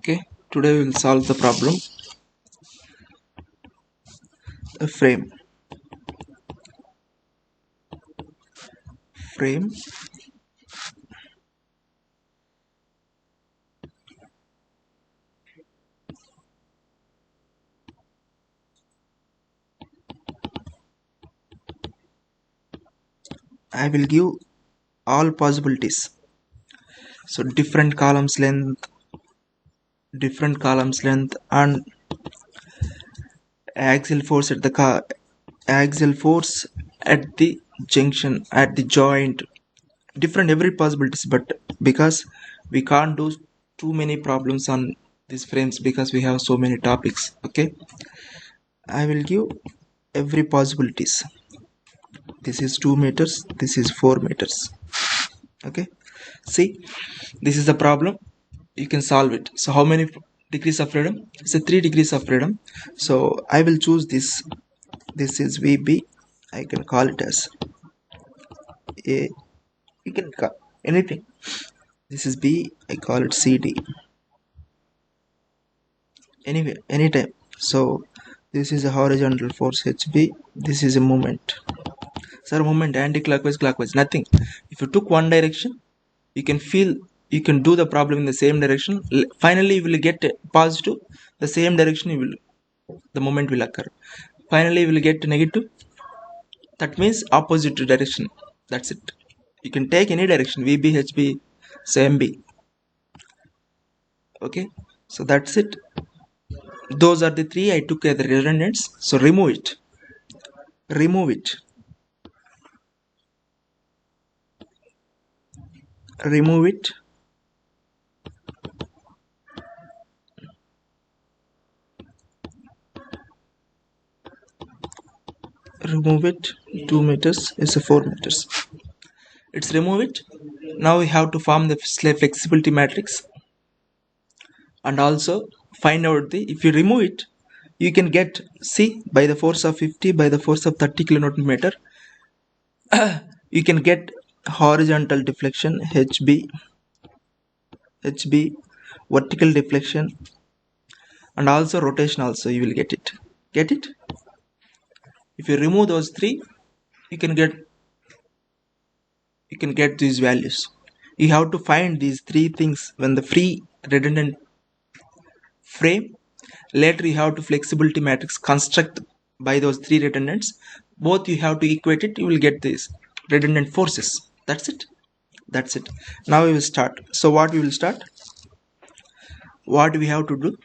Okay, today we will solve the problem a frame. I will give all possibilities, so different columns length and axial force at the axial force at the junction, at the joint, different every possibilities. But because we can't do too many problems on these frames because we have so many topics, okay, I will give every possibilities. This is 2 meters, this is 4 meters. Okay, see, this is the problem. You can solve it. So how many degrees of freedom? It's a 3 degrees of freedom. So I will choose this is VB. I can call it as a, you can call anything. This is B, I call it CD. Anyway, anytime. So this is a horizontal force HB, this is a moment. Sir, movement anti-clockwise, clockwise, nothing. If you took one direction, you can feel, you can do the problem in the same direction. Finally you will get positive, the same direction you will, the moment will occur. Finally you will get negative, that means opposite direction. That's it. You can take any direction, VB, HB, so MB. Okay, so that's it. Those are the three I took as the redundants. So remove it, remove it, remove it. Remove it. 2 meters is a 4 meters. It's remove it. Now we have to form the flexibility matrix and also find out the, if you remove it, you can get C by the force of 50 by the force of 30 kilonewton meter. You can get horizontal deflection HB, vertical deflection, and also rotation also you will get it. Get it? If you remove those three, you can get these values. You have to find these three things when the free redundant frame. Later you have to flexibility matrix construct by those three redundants. Both you have to equate it, you will get these redundant forces. That's it. That's it. Now we will start. So what we will start? What we have to do?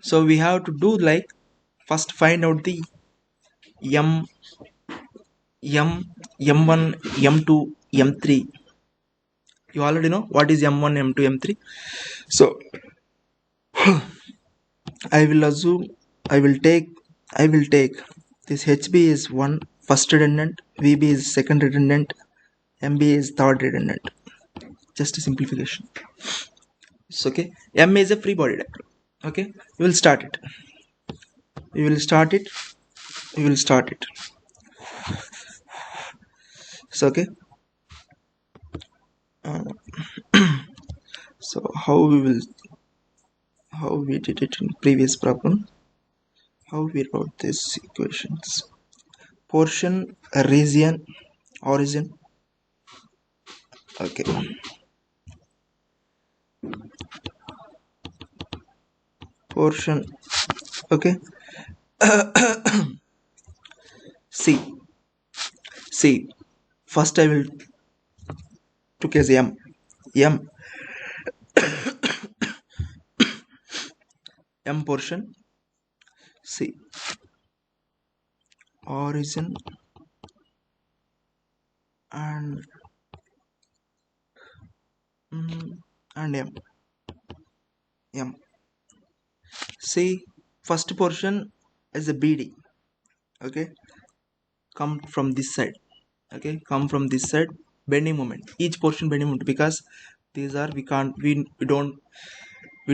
So we have to do like, first find out the M, M1, M2, M3. You already know what is M1, M2, M3. So I will assume, I will take this HB is one first redundant, VB is second redundant, MB is third redundant. Just a simplification. So okay, M is a free body diagram. Okay, we will start it. We will start it. We will start it. So okay. So how we did it in previous problem? How we wrote these equations? Portion, region, origin. Okay. Portion. Okay. See. First I will took as M. M portion. See. Origin and M. See, first portion is a BD. Okay, come from this side. Okay, come from this side. Bending moment. Each portion bending moment, because these are, we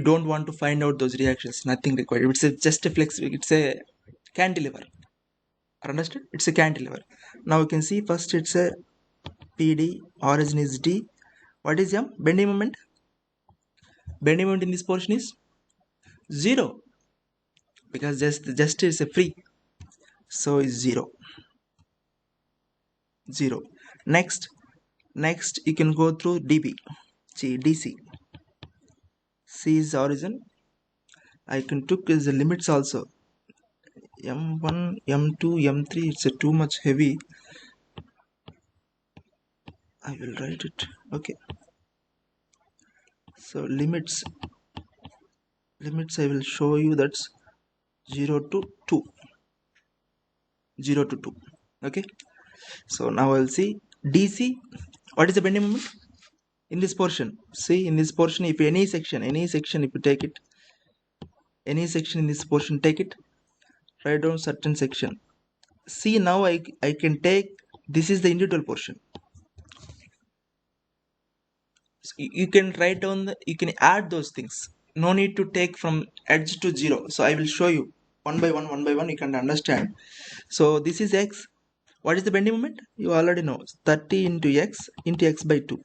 don't want to find out those reactions. Nothing required. It's just a flexible. It's a cantilever. Understood? It's a cantilever. Now you can see first it's a PD. Origin is D. What is M? Bending moment. Bending moment in this portion is 0, because just is a free, so is 0. 0. Next you can go through db. See, dc, c is origin. I can took as the limits also, m1, m2, m3. It's a too much heavy. I will write it. Okay, so limits I will show you. That's 0 to 2. 0 to 2. Okay, so now I'll see dc. What is the bending moment in this portion? See, in this portion, if any section, if you take it, any section in this portion, take it, write down certain section. See, now I can take, this is the individual portion. So you can write down you can add those things. No need to take from edge to 0. So I will show you one by one, you can understand. So this is x. What is the bending moment? You already know, 30 into x by 2.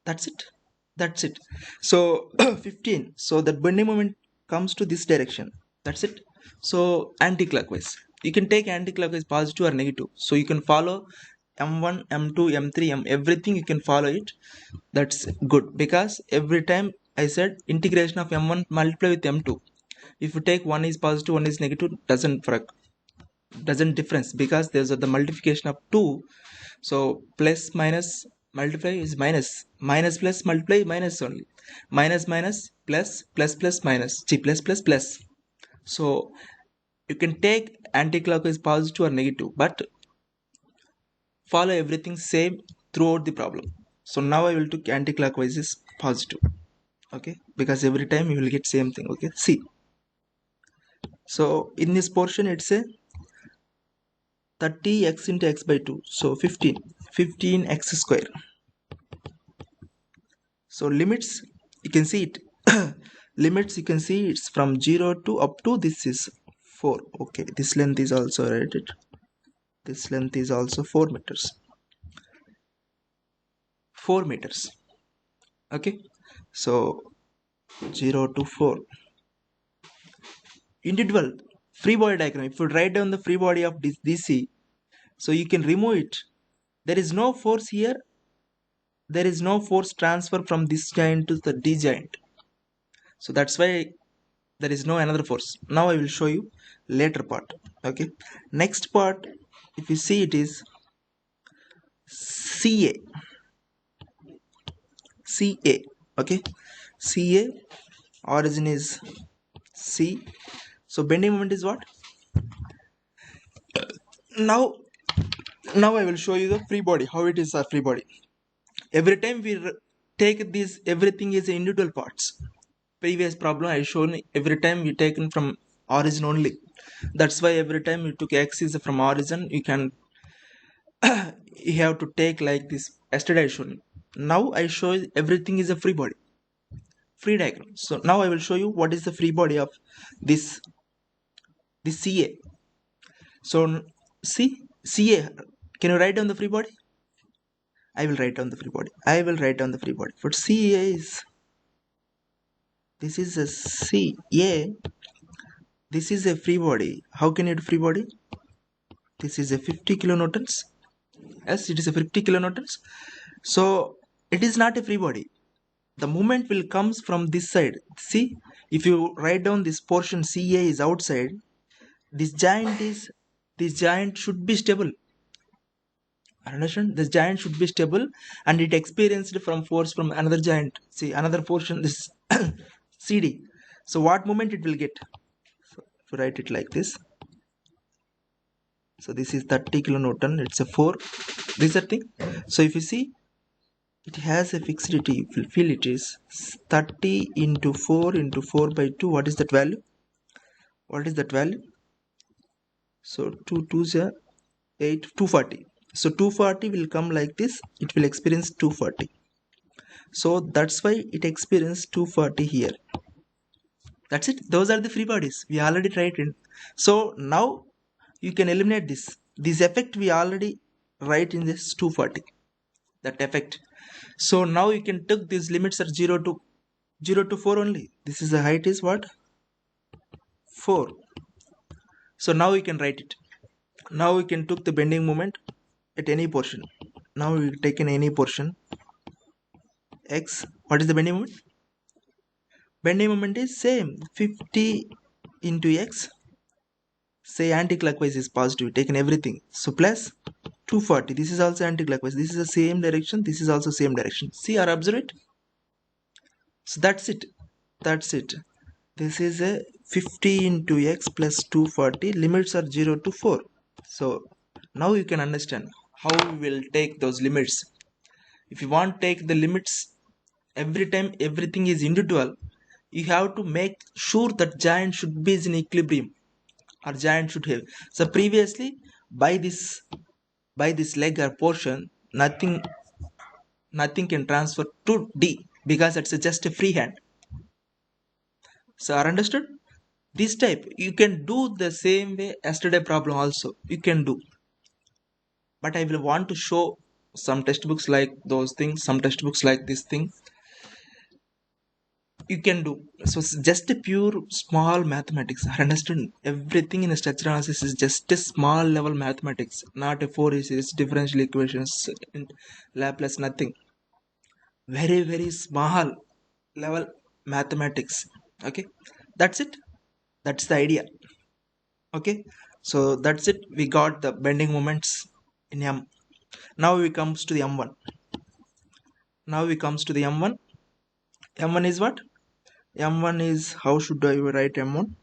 That's it. So 15. So the bending moment comes to this direction. That's it. So anti-clockwise, you can take anti-clockwise, positive or negative. So you can follow m1, m2, m3, everything you can follow it. That's good, because every time I said integration of m1 multiply with m2. If you take one is positive, one is negative, doesn't difference, because there's the multiplication of 2. So plus minus multiply is minus, minus plus multiply minus only, minus minus plus plus plus minus, plus plus plus. So you can take anti-clockwise positive or negative, but follow everything same throughout the problem. So now I will take anti-clockwise is positive. Okay, because every time you will get same thing. Okay, see, so in this portion it's a 30x into x by 2, so 15x square. So limits, you can see it. Limits, you can see it's from 0 to up to this is 4. Okay, this length is also rated. This length is also 4 meters. 4 meters. Okay, so 0 to 4. Individual free body diagram. If you write down the free body of this DC, so you can remove it. There is no force here. There is no force transfer from this joint to the D joint. So that's why there is no another force. Now I will show you later part. Okay, next part, if you see, it is CA. Okay, CA, origin is C. So bending moment is what? Now I will show you the free body, how it is a free body. Every time we take this, everything is individual parts. Previous problem I shown, every time we taken from origin only. That's why every time you took x is from origin, you can you have to take like this. Yesterday I shown. Now I show you everything is a free body, free diagram. So now I will show you what is the free body of this CA. So see, CA, can you write down the free body? I will write down the free body. For CA is, this is a CA. This is a free body. How can you do free body? This is a 50 kilonewtons. Yes, it is a 50 kilonewtons. So it is not a free body. The movement will comes from this side. See, if you write down this portion, CA is outside. This giant should be stable. Understand? This giant should be stable, and it experienced from force from another giant. See, another portion, this CD. So what moment it will get? So if you write it like this, so this is 30 kilonewton. It's a 4. This is the thing. So if you see, it has a fixity. You will feel it is 30 into 4 by 2. What is that value? So 2 2s are 8, 240. So 240 will come like this. It will experience 240. So that's why it experienced 240 here. That's it. Those are the free bodies. We already tried it. So now you can eliminate this. This effect we already write in this 240. That effect. So now you can take these limits are 0 to 0 to 4 only. This is the height is what? 4. So now we can write it. Now we can took the bending moment at any portion. Now we take in any portion x. What is the bending moment? Bending moment is same 50 into x. Say anti-clockwise is positive. Taken everything. So plus 240. This is also anti-clockwise. This is the same direction. This is also same direction. See or observe it. So that's it. That's it. This is a 50 into x plus 240. Limits are 0 to 4. So now you can understand how we will take those limits. If you want to take the limits every time everything is individual, you have to make sure that giant should be in equilibrium or giant should have. So previously by this leg or portion, nothing can transfer to D because it's just a free hand. So are understood? This type you can do the same way yesterday problem also you can do, but I will want to show some textbooks like those things, some textbooks like this thing you can do. So it's just a pure small mathematics. I understand everything in a structure analysis is just a small level mathematics, not a Fourier series, differential equations, Laplace, nothing. Very small level mathematics. Okay, that's it. That's the idea. Okay, so that's it. We got the bending moments in M. Now we comes to the M1. Now we comes to the M1. M1 is what? M1 is, how should I write M1?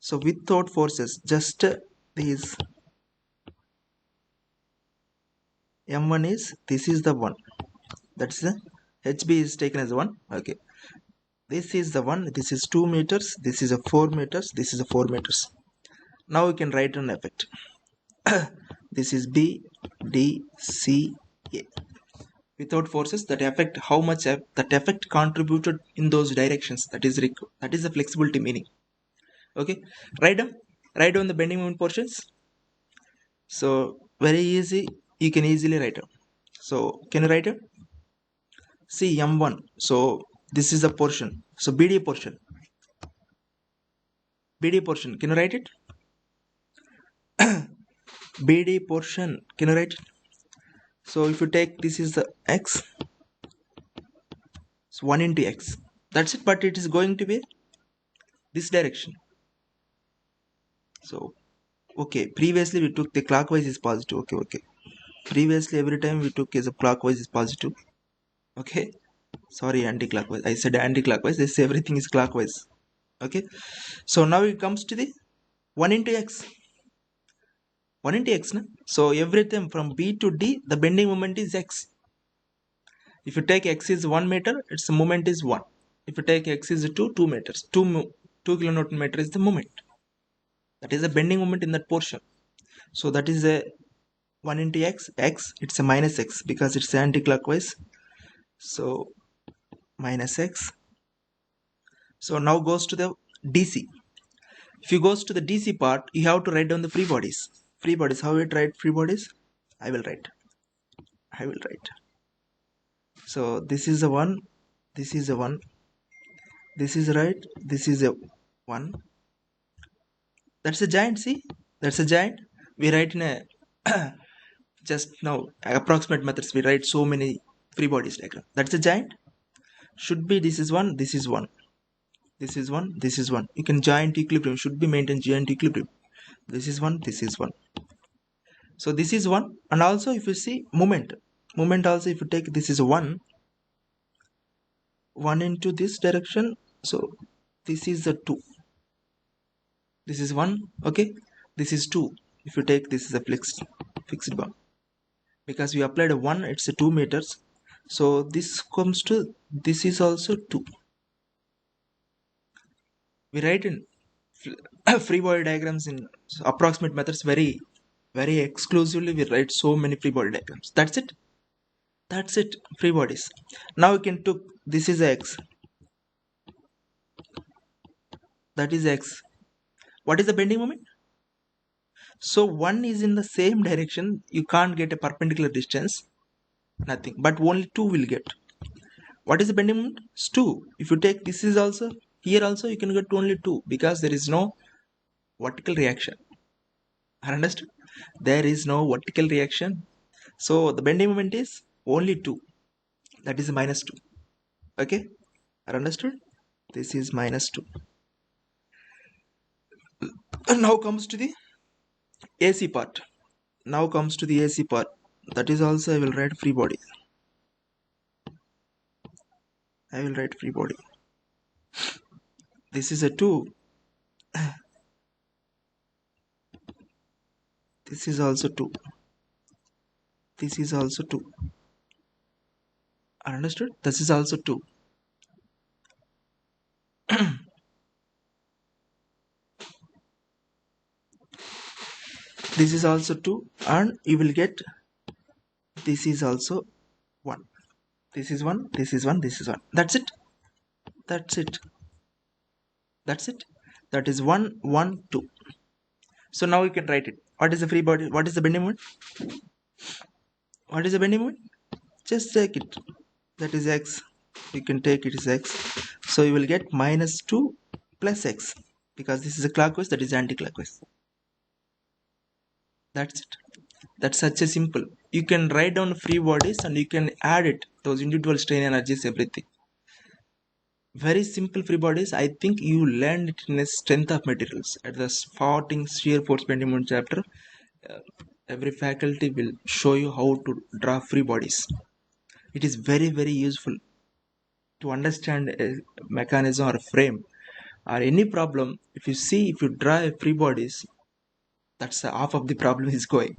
So without forces, just these. M1 is, this is the one. That's the HB is taken as 1. Okay. This is the one. This is 2 meters. This is a 4 meters. This is a 4 meters. Now we can write an effect. This is B, D, C, A. Without forces, that effect, how much that effect contributed in those directions, that is the flexibility meaning. Okay, write down the bending moment portions. So very easy, you can easily write down. So can you write it? See M1. So this is a portion. So BD portion. BD portion. Can you write it? BD portion. Can you write it? So if you take this is the x. So 1 into x. That's it. But it is going to be this direction. So okay. Previously we took the clockwise is positive. Okay. Previously every time we took as a clockwise is positive. Okay. Sorry, anti-clockwise. I said anti-clockwise. This everything is clockwise. Okay. So now it comes to the 1 into x. 1 into x. Na? So everything from B to D, the bending moment is x. If you take x is 1 meter, its moment is 1. If you take x is 2 meters. 2 kilonewton meter is the moment. That is the bending moment in that portion. So that is a 1 into x. X, it's a minus x because it's anti-clockwise. So minus x. So now goes to the DC. If you goes to the DC part, you have to write down the free bodies. Free bodies. How we write free bodies? I will write. So this is a 1. This is a 1. This is right. This is a 1. That's a giant. See? That's a giant. We write in a just now approximate methods. We write so many free bodies diagram. That's a giant. Should be this is 1. This is 1. This is 1. This is 1. You can giant equilibrium. Should be maintained giant equilibrium. This is 1. This is 1. So this is 1. And also if you see moment also, if you take this is 1 into this direction, so this is the 2. This is 1. Okay, this is 2. If you take this is a fixed bar, because we applied a 1, it's a 2 meters. So this comes to, this is also 2. We write in free body diagrams in approximate methods very exclusively. We write so many free body diagrams. That's it. Free bodies. Now we can took this is x. That is x. What is the bending moment? So 1 is in the same direction. You can't get a perpendicular distance. Nothing. But only 2 will get. What is the bending moment? It's 2. If you take this is also, here also you can get only 2 because there is no vertical reaction. Understood? There is no vertical reaction. So the bending moment is only 2. That is minus 2. Okay? Understood? This is minus 2. And now comes to the AC part. Now comes to the AC part. That is also I will write free body. I will write free body. This is a 2. This is also 2. This is also 2. Understood? This is also 2. This is also 2, and you will get this is also 1. This is 1, this is 1, this is 1. That's it. That's it. That's it. That is 1, 1, 2. So now you can write it. What is the free body? What is the bending moment? What is the bending moment? Just take it. That is x. You can take it as x. So you will get minus 2 plus x. Because this is a clockwise, that is anti-clockwise. That's it. That's such a simple. You can write down free bodies and you can add it. Those individual strain energies, everything. Very simple free bodies. I think you learned it in a strength of materials at the starting shear force bending moment chapter. uh, every faculty will show you how to draw free bodies. It is very useful to understand a mechanism or a frame or any problem. If you see, if you draw a free bodies, that's half of the problem is going.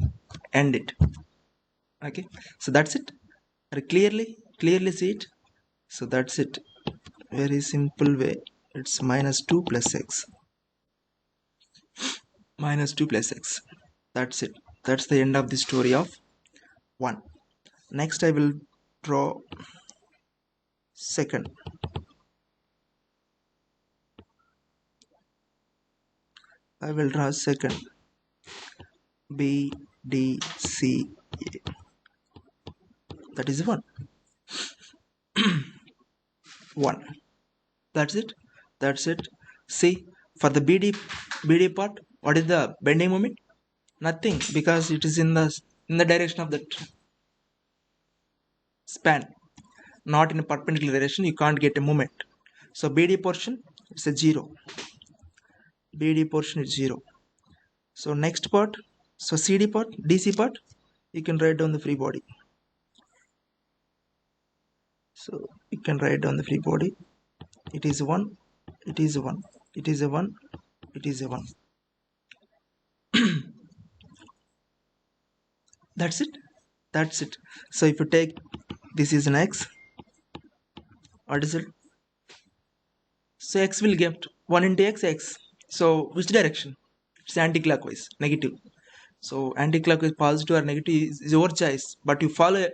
End it. Okay, so that's it. Clearly see it. So that's it. Very simple way. It's minus 2 plus x. Minus 2 plus x. That's it. That's the end of the story of 1. Next I will draw second. I will draw second. B, D, C, A. That is 1. 1. That's it. That's it. See, for the BD part, what is the bending moment? Nothing, because it is in the direction of the span, not in a perpendicular direction. You can't get a moment. So BD portion is a 0. BD portion is 0. So next part, so CD part, DC part, you can write down the free body. So you can write down the free body. It is 1. It is 1. It is a 1. It is a 1. That's it. That's it. So if you take this is an x, what is it? So x will get 1 into x. So which direction? It's anti-clockwise, negative. So anti-clockwise, positive or negative is your choice. But you follow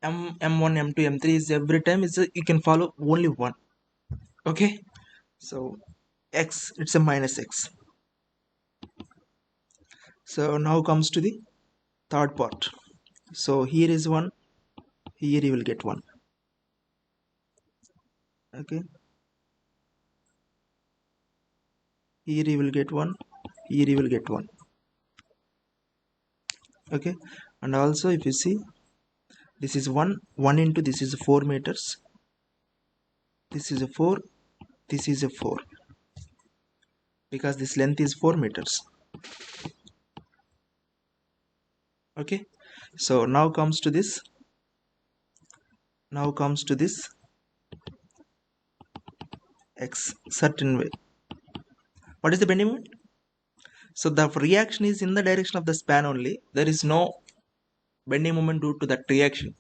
M1, M2, M3 is every time you can follow only one. Okay. So x, it's a minus x. So now comes to the third part. So here is 1. Here you will get 1. Okay. Here you will get 1. Here you will get 1. Okay. And also if you see, this is 1 into this is 4 meters. This is a 4. This is a 4. Because this length is 4 meters. Okay. So now comes to this. Now comes to this x certain way. What is the bending moment? So the reaction is in the direction of the span only. There is no bending moment due to that reaction.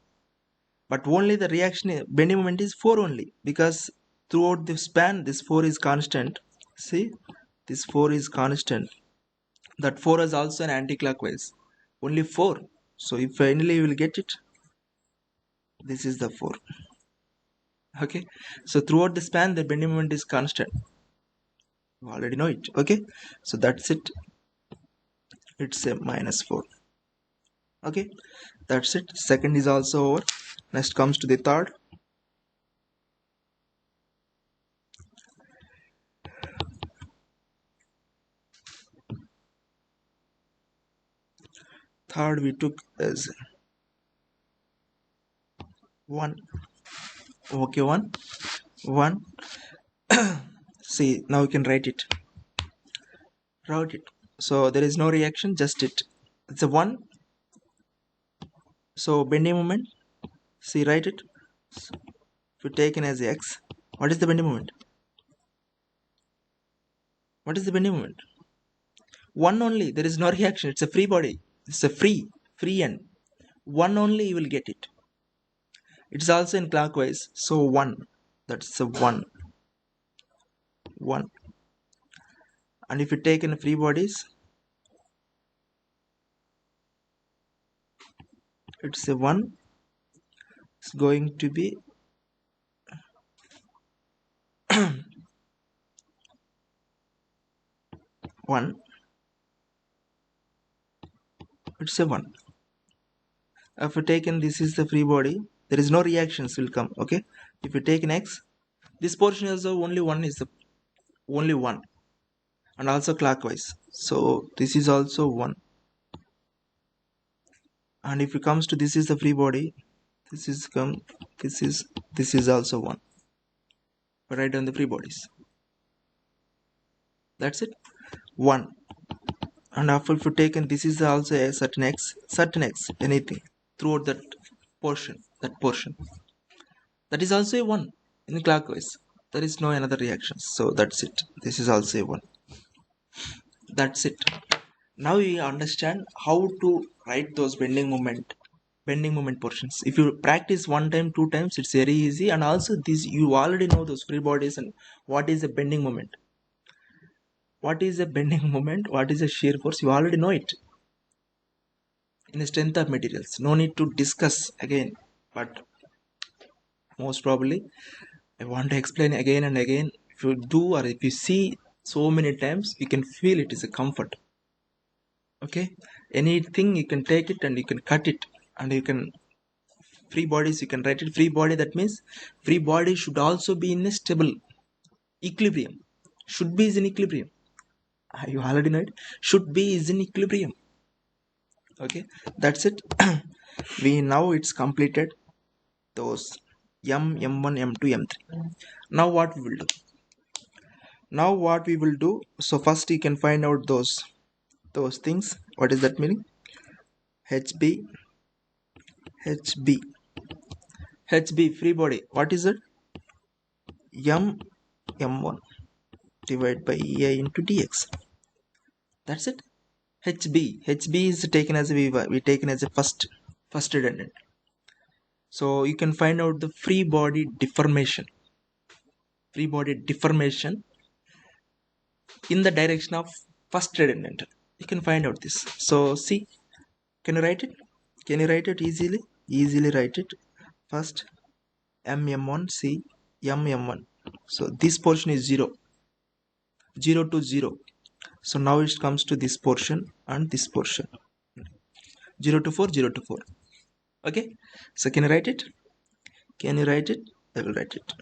But only the reaction bending moment is 4 only, because throughout the span this 4 is constant. See, this 4 is constant. That 4 is also an anti-clockwise. Only 4. So if finally you will get it, this is the 4. Okay. So throughout the span the bending moment is constant. You already know it. Okay. So that's it. It's a minus 4. Okay. That's it. Second is also over. Next comes to the third. Third we took as 1. Okay, 1. 1. See, now you can write it. Write it. So there is no reaction, just it. It's a 1. So bending moment. See, write it. If you taken as x, what is the bending moment? What is the bending moment? 1 only. There is no reaction. It's a free body. It's a free end. 1 only you will get it. It's also in clockwise. So 1. That's a 1. 1. And if you take in free bodies, it's a 1. It's going to be 1. It's a 1. If you taken this is the free body, there is no reactions will come. Okay. If you take an x, this portion is the only 1 is the only 1, and also clockwise. So this is also 1. And if it comes to this is the free body, this is also 1. But write down the free bodies. That's it. 1. And after if you taken this is also a certain x, anything throughout that portion, that is also a 1 in clockwise. There is no another reaction. So that's it. This is also a 1. That's it. Now you understand how to write those bending moment portions. If you practice 1 time, 2 times, it's very easy. And also this you already know those free bodies and what is a bending moment. What is a bending moment? What is a shear force? You already know it in the strength of materials. No need to discuss again. But most probably I want to explain again and again. If you do or if you see so many times, you can feel it is a comfort. Okay, anything you can take it and you can cut it, and you can free bodies you can write it free body. That means free body should also be in a stable equilibrium. Should be is in equilibrium. You already know it. Should be is in equilibrium. Okay, that's it. We now it's completed those m1 m2 m3. Now what we will do, so first you can find out those things. What is that meaning? hb hb hb free body, what is it? m1 divided by ei into dx. That's it. hb is taken as we taken as a first redundant. So you can find out the free body deformation in the direction of first redundant. You can find out this. So see, can you write it easily write it. First m1 c m1. So this portion is 0 to 0. So now it comes to this portion and this portion, 0 to 4, 0 to 4. Okay, so can you write it? I will write it.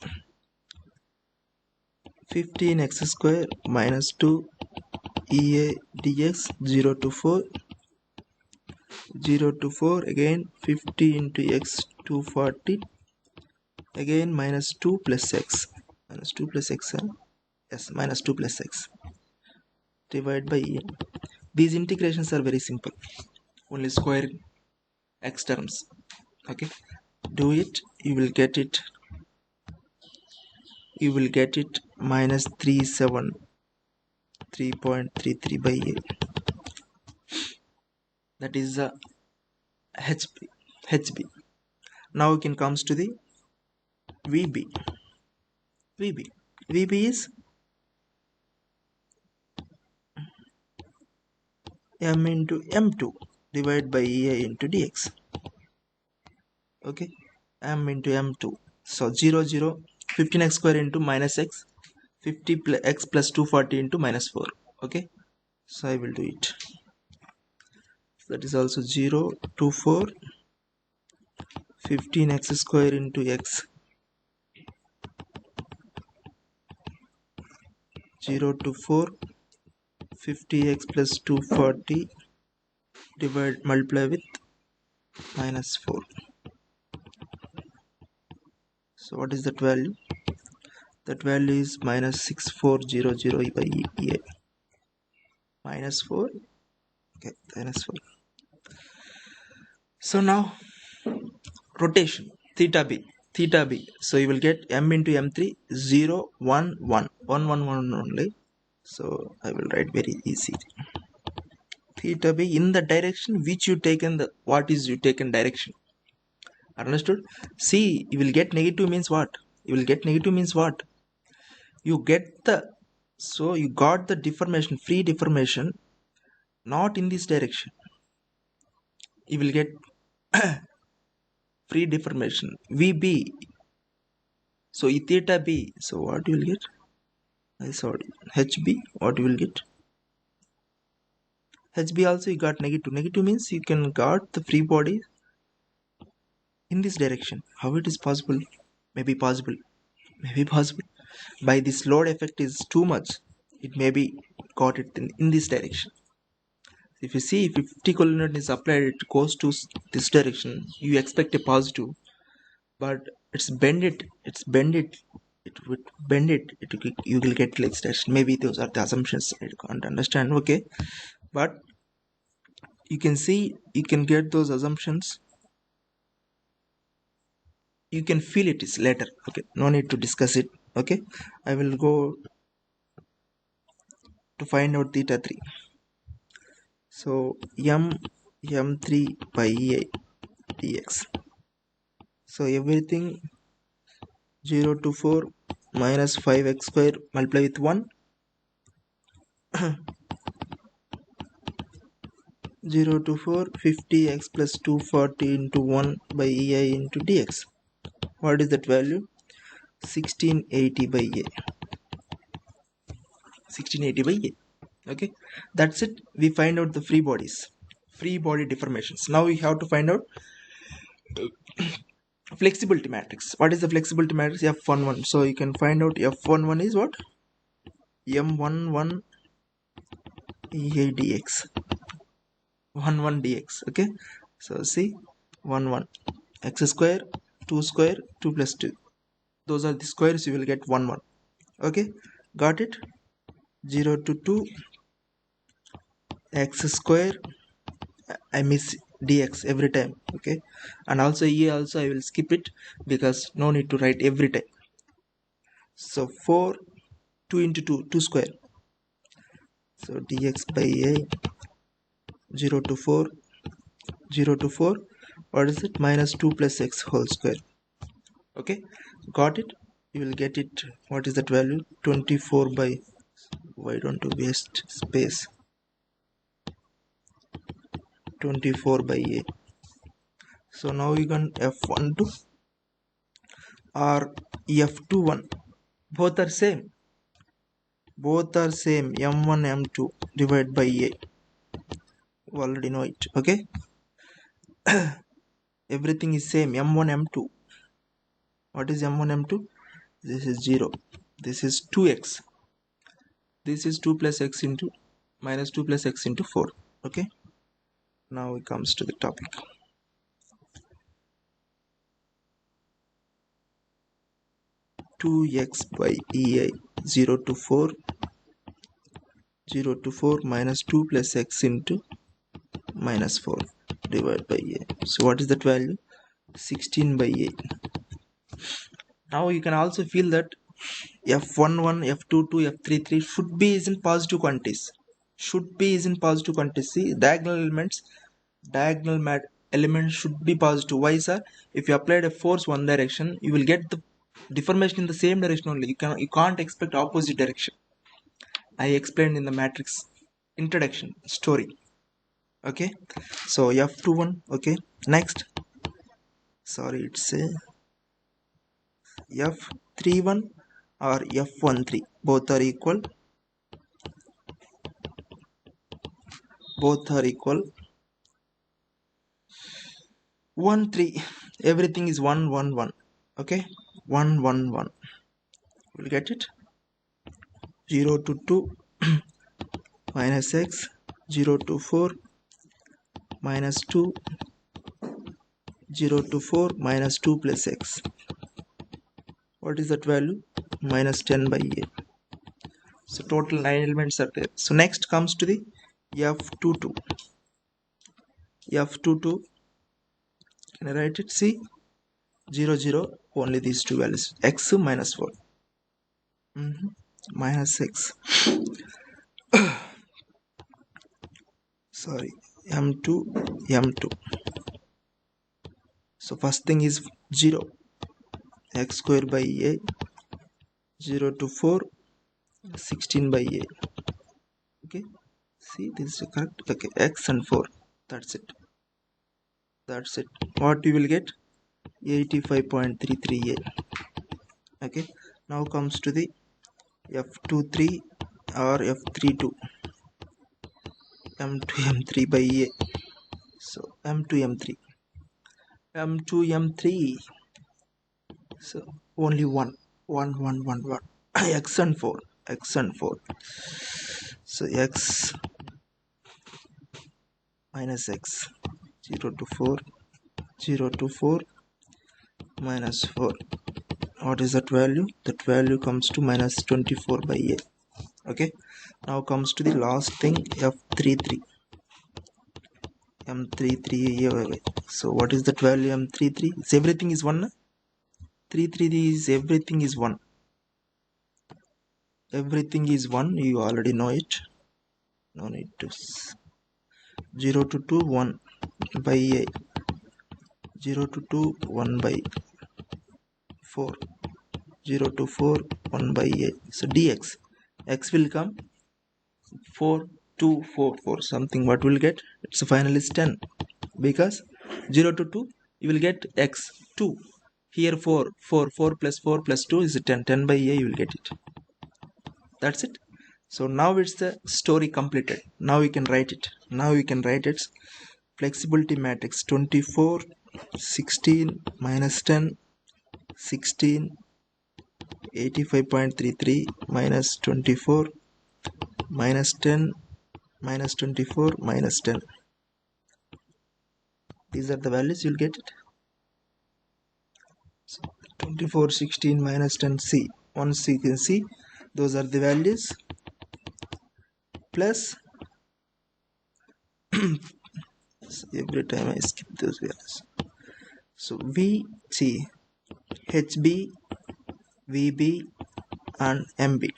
15x square minus 2 ea dx, 0 to 4, 0 to 4, again 50 into x, 240, again minus 2 plus x, yes, minus 2 plus x, divided by e. These integrations are very simple, only squaring x terms. Okay, do it. You will get it minus 3.33 by a. That is the hb. Now we can comes to the vb. vb is m into m2 divided by ei into dx. Okay, m into m2. So 0 0, 15x square into minus x, 50 plus x plus 240 into minus 4. Okay, so I will do it. That is also 0 to 4, 15x square into x, 0 to 4, 50x plus 240 multiply with -4. So what is that value? That value is -6400 by EA. -4. Okay, -4. So now rotation theta b. So you will get m into m3 0 1 1 1 1 1 only. So I will write very easy. Theta b in the direction which you taken the what is you taken direction. Understood? See, you will get negative means what? You will get negative means what? You get the so you got the deformation, free deformation, not in this direction. You will get free deformation VB. So theta b. So what you will get? Sorry, HB. What you will get? HB also you got negative. Negative means you can got the free body in this direction. How it is possible? Maybe possible. Maybe possible. By this load effect is too much. It may be got it in this direction. If you see, if 50 kilonewton is applied, it goes to this direction. You expect a positive, but it's bend it. It's bend it. It would bend it. You will get like that. Maybe those are the assumptions. I can't understand. Okay, but you can see, you can get those assumptions. You can feel it is later. Okay, no need to discuss it. Okay, I will go to find out theta 3. So m3 by EA dx. So everything 0 to 4 minus 5x square multiply with 1 0 to 4 50x plus 240 into 1 by EI into dx. What is that value? 1680 by A. 1680 by A. Okay, that's it. We find out the free bodies, free body deformations. Now we have to find out flexibility matrix. What is the flexibility matrix? F11. So you can find out F11 is what? M11 EA dx. 11 dx. Okay, so see, 11 x square 2 square 2 plus 2. Those are the squares. You will get 11. Okay, got it? 0 to 2 x square. I miss dx every time. Okay, and also here also I will skip it because no need to write every time. So 4 2 into 2 2 square. So dx by a 0 to 4 0 to 4. What is it? Minus 2 plus x whole square. Okay, got it? You will get it. What is that value? 24 by, why don't you waste space? 24 by a. So now we can f12 or f21. Both are same. Both are same. m1 m2 divided by a. You already know it. Okay, everything is same. m1 m2. What is m1 m2? This is 0. This is 2x. This is 2 plus x into minus 2 plus x into 4. Okay, now it comes to the topic. Two x by EI 0 to 4 0 to 4 minus 2 plus x into minus 4 divided by a. So what is that value? 16 by a. Now you can also feel that f11 f22 f33 should be is in positive quantities. Should be is in positive quantities. See, diagonal elements should be positive. Why, sir? If you applied a force one direction, you will get the deformation in the same direction only. You can't expect opposite direction. I explained in the matrix introduction story. Okay, so f21. Okay, next, sorry, it's a f31 or f13. Both are equal. Both are equal. 1 3. Everything is 1 1 1. Okay, 1 1 1. We'll get it. 0 to 2 minus x, 0 to 4 minus 2, 0 to 4, minus 2 plus x. What is that value? Minus 10 by a. So total 9 elements are there. So next comes to the f22. F22, can I write it? See, 0, 0, only these two values. X minus 4. Minus x. Sorry, m2, m2. So first thing is 0. X square by a. 0 to 4. 16 by a. Okay. See, this is correct. Okay, x and 4. That's it. That's it. What you will get? 85.33a. Okay. Now comes to the f23 or f32. m2 m3 by a. So m2 m3. m2 m3. So only 1. 1 1 1 1. x and 4. X and 4. So x minus x. 0 to 4. 0 to 4 minus 4. What is that value? That value comes to minus 24 by a. Okay. Now comes to the last thing, f33. m33. So what is that value? m33 is everything is 1. 33 is everything is 1. Everything is 1. You already know it. No need to. 0 to 2 1 by a. 0 to 2 1 by 4. 0 to 4 1 by a. So dx, x will come 4 2 4 4 something. What will get? It's final is 10, because 0 to 2 you will get x 2. Here 4 4 4 plus 4 plus 2 is 10. 10 by a you will get it. That's it. So now it's the story completed. Now we can write it. Now we can write its flexibility matrix. 24 16 minus 10 16 85.33 minus 24 minus 10 minus 24 minus 10. These are the values. You'll get it. So 24 16 minus 10 c. Once you can see, those are the values, plus every time I skip those values. So VC, HB, VB and MB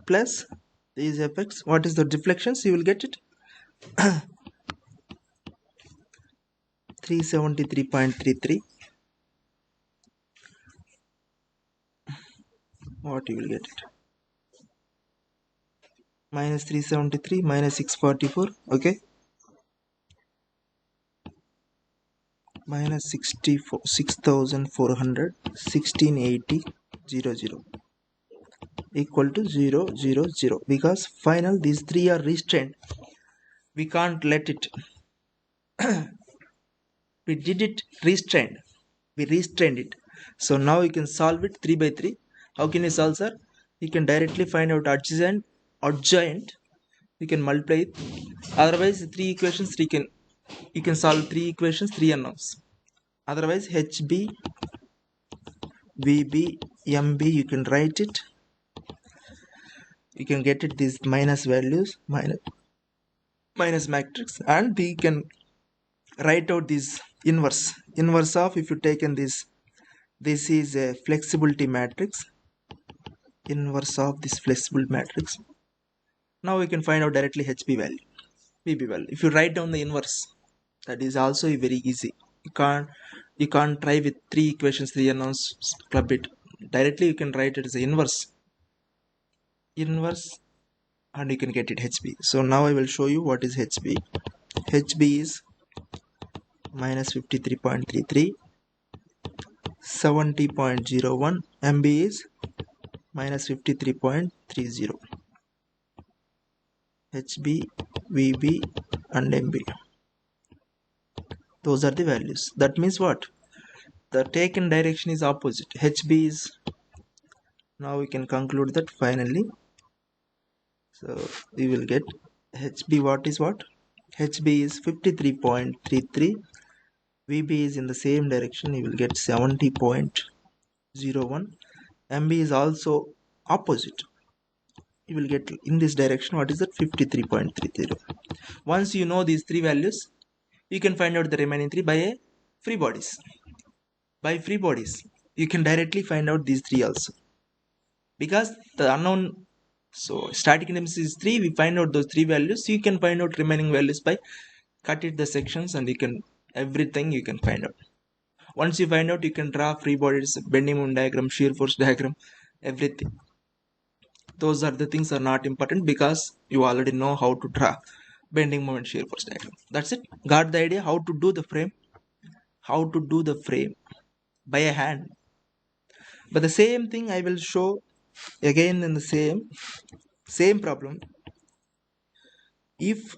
plus these effects. What is the deflections? You will get it. 373.33. What you will get it? Minus 373 minus 644. Okay. Minus 64 6400 1680 00 equal to 0 0 0, because final these three are restrained. We can't let it. We did it restrained. We restrained it. So now you can solve it 3 by 3. How can you solve, sir? You can directly find out adjacent. You can multiply it. Otherwise, three equations you can solve three equations, three unknowns. Otherwise, HB, VB, MB, you can write it. You can get it these minus values, minus matrix, and we can write out this inverse of, if you taken this is a flexibility matrix, inverse of this flexible matrix. Now we can find out directly HB value, VB value. If you write down the inverse, that is also very easy. You can't try with three equations, three unknowns, club it. Directly you can write it as the inverse, and you can get it HB. So now I will show you what is HB. HB is minus 53.33, 70.01. MB is minus 53.30. HB, VB and MB. Those are the values. That means what? The taken direction is opposite. HB is, now we can conclude that finally. So we will get HB, what is what? HB is 53.33. VB is in the same direction, you will get 70.01. MB is also opposite, you will get in this direction. What is that? 53.30. Once you know these three values, you can find out the remaining three by a free bodies. By free bodies, you can directly find out these three also. Because the unknown, so static index is 3, we find out those three values. You can find out remaining values by cut it the sections, and you can everything you can find out. Once you find out, you can draw free bodies, bending moment diagram, shear force diagram, everything. Those are the things are not important because you already know how to draw bending moment shear force diagram. That's it. Got the idea how to do the frame? How to do the frame by a hand. But the same thing I will show again in the same problem. If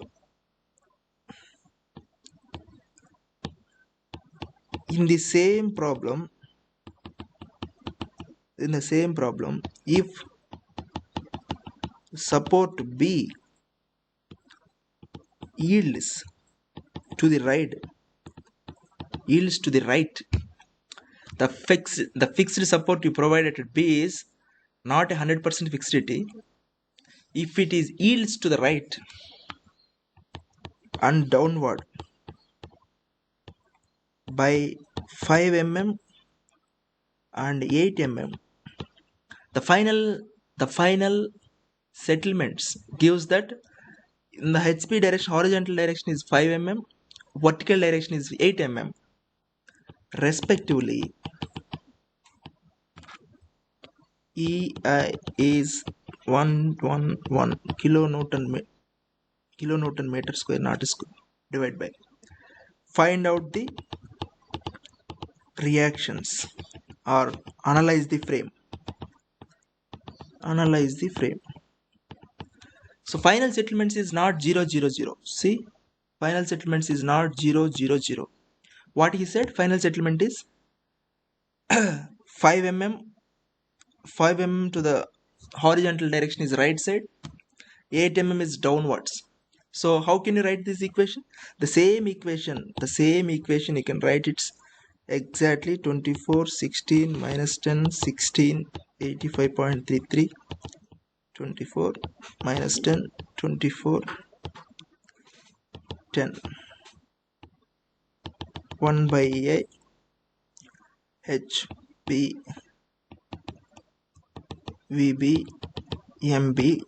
in the same problem, if support B yields to the right, the fixed support you provided at B is not 100% fixity. If it is yields to the right and downward by 5 mm and 8 mm, the final settlements gives that in the HP direction, horizontal direction is 5 mm, vertical direction is 8 mm respectively. EI is 111 kilonewton meter square, not square, divided by, find out the reactions or analyze the frame. So final settlements is not 000. See, final settlements is not 000. What he said, final settlement is 5 mm to the horizontal direction is right side, 8 mm is downwards. So how can you write this equation? The same equation you can write it exactly 24 16 minus 10 16 85.33, 24 minus 10 24 10, 1 by A H B VB MB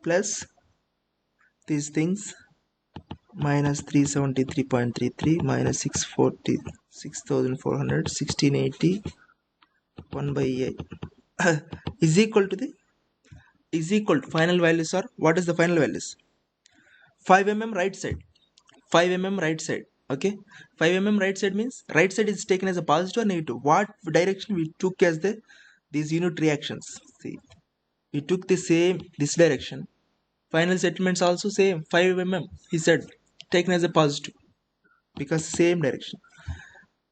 plus these things minus 373.33 minus 640 6400 1680 1 by A is equal to final values are, what is the final values? 5 mm right side, 5 mm right side. Okay, 5 mm right side means right side is taken as a positive or negative. What direction we took as these unit reactions? See, we took the same this direction. Final settlements also same 5 mm. He said taken as a positive because same direction.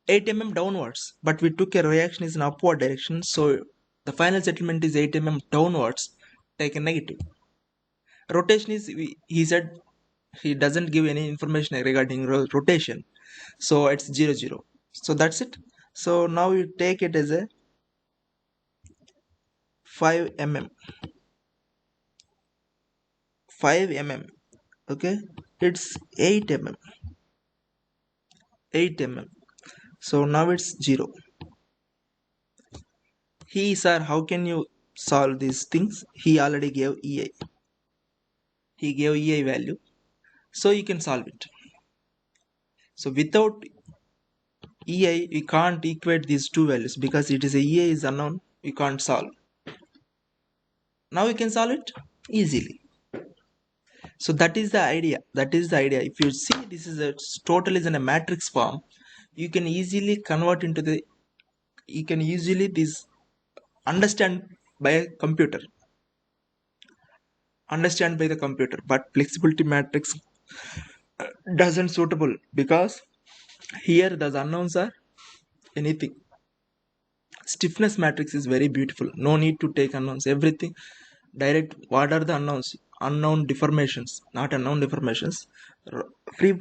8 mm downwards, but we took a reaction is in upward direction, so the final settlement is 8 mm downwards, taken negative. Rotation is, he said he doesn't give any information regarding rotation, so it's 0 0. So that's it. So now you take it as a 5 mm, 5 mm. Okay, it's 8 mm, 8 mm. So now it's 0. Sir, how can you solve these things? He already gave EI. He gave EI value, so you can solve it. So without EI, we can't equate these two values because it is a EI is unknown. We can't solve. Now we can solve it easily. So that is the idea. If you see this is a total is in a matrix form, you can easily convert into the, you can easily this understand by a computer. But flexibility matrix doesn't suitable because here the unknowns are anything. Stiffness matrix is very beautiful. No need to take unknowns. Everything direct. What are the unknowns? unknown deformations, not unknown deformations, free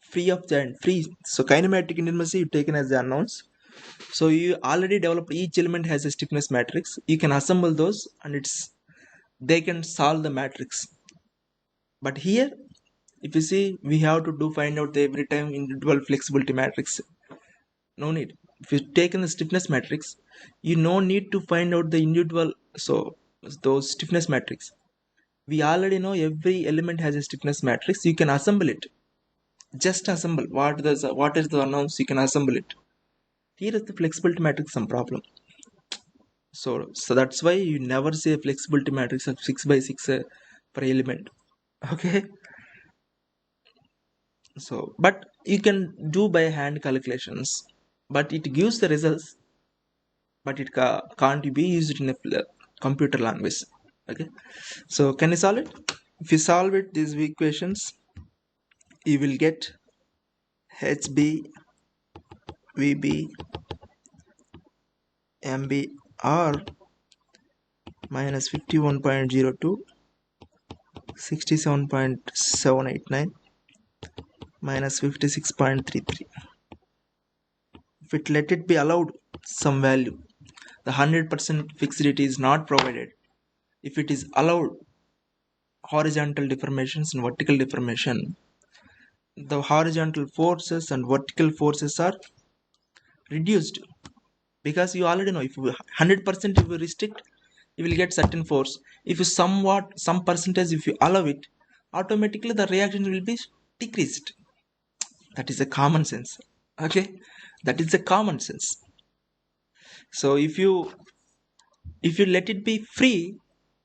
free of giant free. So kinematic intimacy you taken as the unknowns. So you already developed, each element has a stiffness matrix, you can assemble those and it's they can solve the matrix. But here, if you see, we have to do find out the every time individual flexibility matrix. No need. If you take in the stiffness matrix, you no need to find out the individual. So those stiffness matrix, we already know every element has a stiffness matrix, you can assemble it. Just assemble what is the unknowns, you can assemble it. Here is the flexibility matrix some problem. So that's why you never say a flexibility matrix of 6 by 6 per element. Okay. So but you can do by hand calculations, but it gives the results, but it can't be used in a computer language. Okay. So can you solve it? If you solve it these equations, you will get HB VB MB R minus 51.02 67.789 minus 56.33. If it let it be allowed some value, the 100% fixity is not provided. If it is allowed horizontal deformations and vertical deformation, the horizontal forces and vertical forces are reduced, because you already know if you 100% if you restrict, you will get certain force. If you somewhat some percentage if you allow it, automatically the reaction will be decreased. That is a common sense. Okay, that is a common sense. So if you let it be free,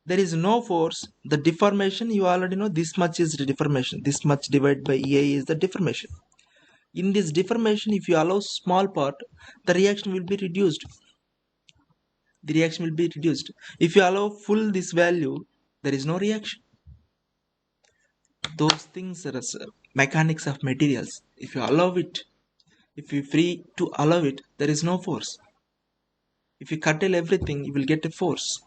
there is no force. The deformation you already know, this much is the deformation, this much divided by EA is the deformation. In this deformation, if you allow small part, the reaction will be reduced. The reaction will be reduced. If you allow full this value, there is no reaction. Those things are mechanics of materials. If you allow it, if you free to allow it, there is no force. If you curtail everything, you will get a force.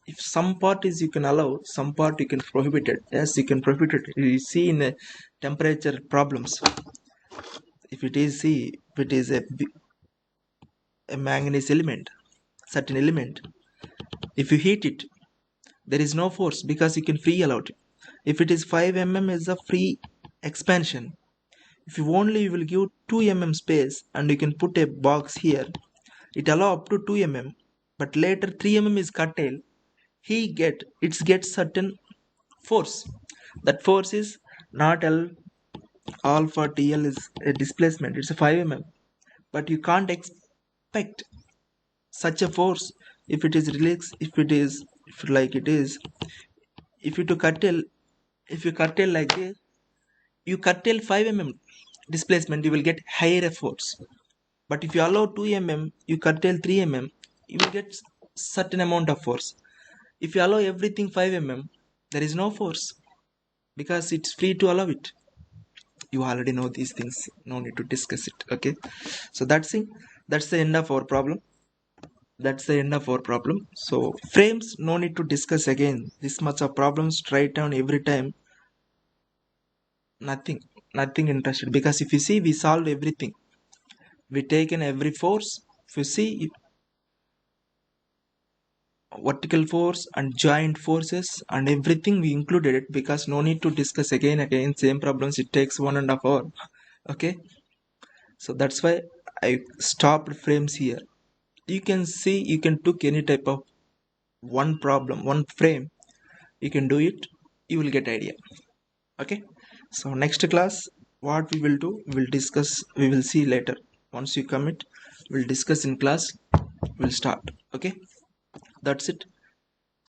If some part is you can allow, some part you can prohibit it. Yes, you can prohibit it. You see in temperature problems, if it is, see, if it is a manganese element, certain element, if you heat it, there is no force because you can free allow it. If it is 5 is a free expansion. If you only, you will give 2 space and you can put a box here, it allow up to 2 but later 3 is curtailed, he gets certain force. That force is not L alpha TL is a displacement, it's a 5 but you can't expect such a force if it is released, if it is, if like it is, if you to curtail, if you curtail like this, you curtail 5 displacement, you will get higher force. But if you allow 2 you curtail 3 you will get certain amount of force. If you allow everything 5 there is no force because it's free to allow it. You already know these things, no need to discuss it. Okay, so that's the end of our problem. That's the end of our problem. So frames, no need to discuss again. This much of problems, write down every time. Nothing interested, because if you see, we solved everything. We taken every force. If you see, vertical force and joint forces and everything we included it, because no need to discuss again same problems, it takes 1.5 hours. Okay, so that's why I stopped frames here. You can see, you can took any type of one problem, one frame, you can do it, you will get idea. Okay, so next class what we will do, we will discuss, we will see later. Once you commit, we'll discuss in class, we'll start. Okay, that's it.